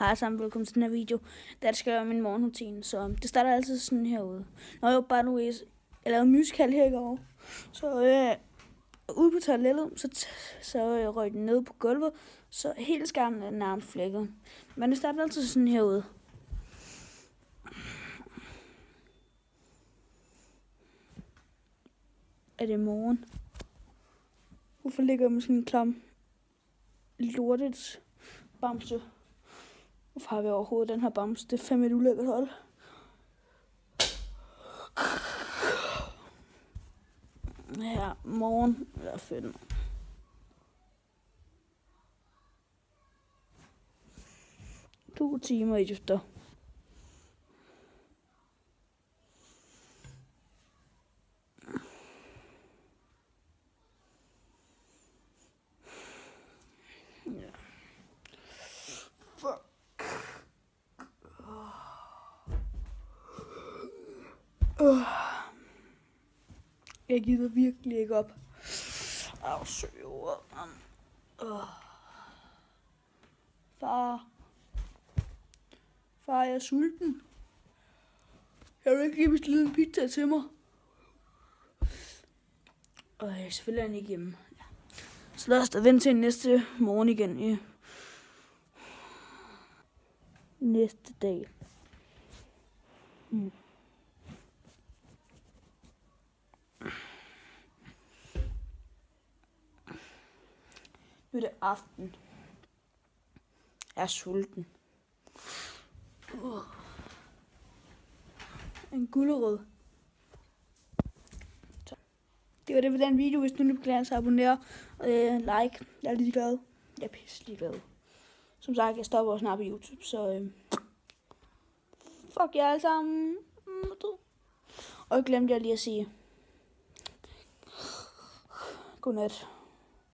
Hej sammen, velkommen til den her video. Der skal jeg min morgenrutine, så det starter altid sådan herude. Når jeg bare nu jeg lavede musical her i går, så ude på toilettet, så røg den ned på gulvet, så hele skærmen er nærmest flækket. Men det starter altid sådan herude. Er det morgen? Hvorfor ligger jeg med sådan en klam lortet bamse? Hvorfor har vi overhovedet den her bamse? Det er fandme et ulækkert hold. Ja, morgen. Det er fedt. 2 timer efter. Ja. Fuck. Jeg gider virkelig ikke op. Far. Far, jeg er sulten. Jeg vil ikke lige bestille en pizza til mig. Selvfølgelig er han ikke hjemme. Ja. Så lad os da vente til næste morgen igen. Ja. Næste dag. Nu er det aften. Jeg er sulten. En gulerod. Så. Det var det for den video. Hvis du nu vil glade, så abonner. Like. Jeg er ligeglad. Jeg er pisse ligeglad. Som sagt, jeg stopper snart på YouTube. Så fuck jer alle sammen. Og jeg glemte lige at sige godnat.